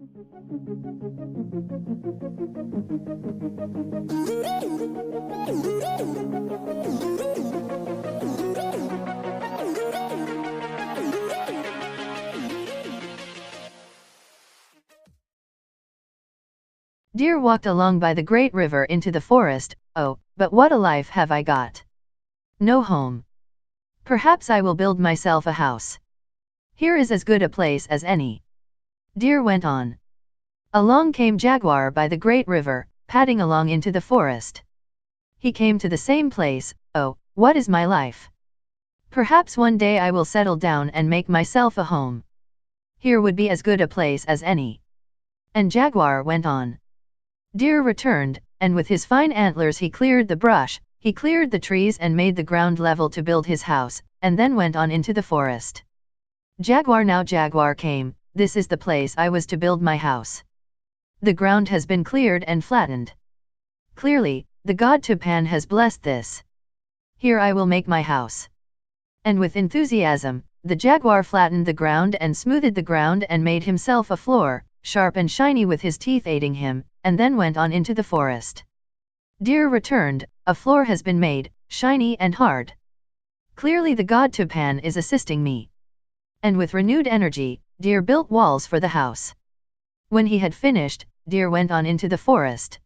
Deer walked along by the great river into the forest. Oh, but what a life have I got! No home. Perhaps I will build myself a house. Here is as good a place as any. Deer went on. Along came Jaguar by the great river, padding along into the forest. He came to the same place. Oh, what is my life! Perhaps one day I will settle down and make myself a home. Here would be as good a place as any. And Jaguar went on. Deer returned, and with his fine antlers he cleared the brush, he cleared the trees and made the ground level to build his house, and then went on into the forest. Now Jaguar came. This is the place I was to build my house. The ground has been cleared and flattened. Clearly, the god Tupan has blessed this. Here I will make my house. And with enthusiasm, the Jaguar flattened the ground and smoothed the ground and made himself a floor, sharp and shiny with his teeth aiding him, and then went on into the forest. Deer returned. A floor has been made, shiny and hard. Clearly the god Tupan is assisting me. And with renewed energy, Deer built walls for the house. When he had finished, Deer went on into the forest.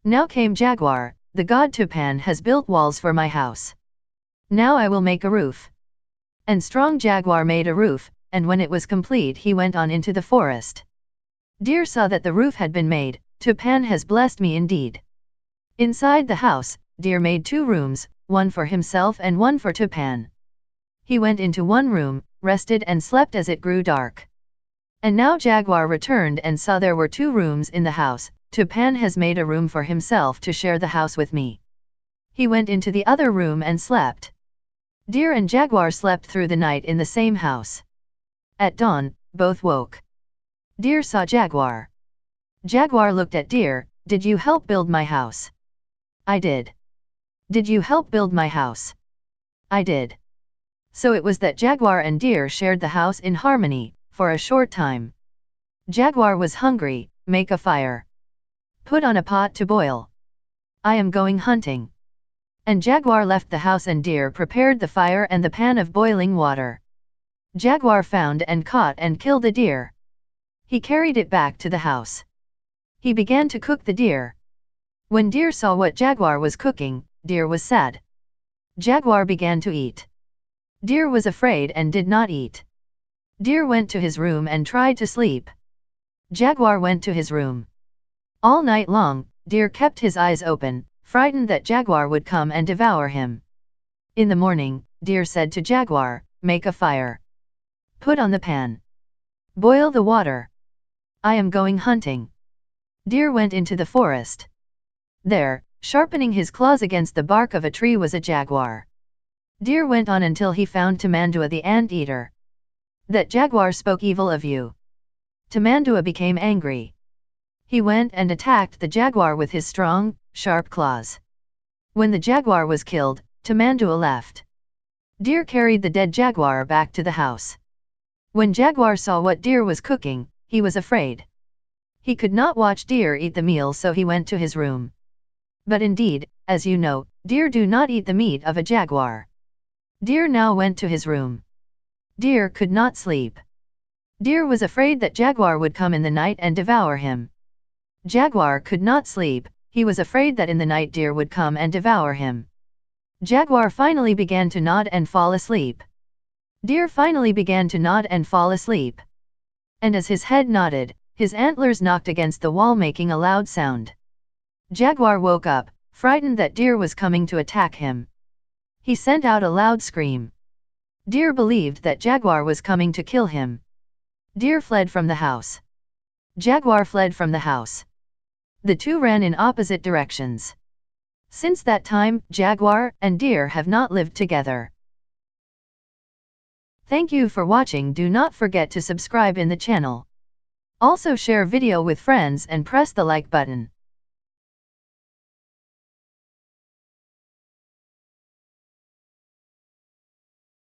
Now came Jaguar. The god Tupan has built walls for my house. Now I will make a roof. And strong Jaguar made a roof, and when it was complete he went on into the forest. Deer saw that the roof had been made. Tupan has blessed me indeed. Inside the house, Deer made 2 rooms, one for himself and one for Tupan. He went into one room, rested and slept as it grew dark. And now Jaguar returned and saw there were 2 rooms in the house. Tupan has made a room for himself to share the house with me. He went into the other room and slept. Deer and Jaguar slept through the night in the same house. At dawn, both woke. Deer saw Jaguar. Jaguar looked at Deer. Did you help build my house? I did. Did you help build my house? I did. So it was that Jaguar and Deer shared the house in harmony, for a short time. Jaguar was hungry. Make a fire. Put on a pot to boil. I am going hunting. And Jaguar left the house and Deer prepared the fire and the pan of boiling water. Jaguar found and caught and killed a deer. He carried it back to the house. He began to cook the deer. When Deer saw what Jaguar was cooking, Deer was sad. Jaguar began to eat. Deer was afraid and did not eat. Deer went to his room and tried to sleep. Jaguar went to his room. All night long, Deer kept his eyes open, frightened that Jaguar would come and devour him. In the morning, Deer said to Jaguar, make a fire. Put on the pan. Boil the water. I am going hunting. Deer went into the forest. There, sharpening his claws against the bark of a tree was a jaguar. Deer went on until he found Tamandua the ant-eater. That jaguar spoke evil of you. Tamandua became angry. He went and attacked the jaguar with his strong, sharp claws. When the jaguar was killed, Tamandua left. Deer carried the dead jaguar back to the house. When Jaguar saw what Deer was cooking, he was afraid. He could not watch Deer eat the meal, so he went to his room. But indeed, as you know, deer do not eat the meat of a jaguar. Deer now went to his room. Deer could not sleep. Deer was afraid that Jaguar would come in the night and devour him. Jaguar could not sleep. He was afraid that in the night Deer would come and devour him. Jaguar finally began to nod and fall asleep. Deer finally began to nod and fall asleep. And as his head nodded, his antlers knocked against the wall making a loud sound. Jaguar woke up, frightened that Deer was coming to attack him. He sent out a loud scream. Deer believed that Jaguar was coming to kill him. Deer fled from the house. Jaguar fled from the house. The two ran in opposite directions. Since that time, Jaguar and Deer have not lived together. Thank you for watching. Do not forget to subscribe in the channel. Also share video with friends and press the like button.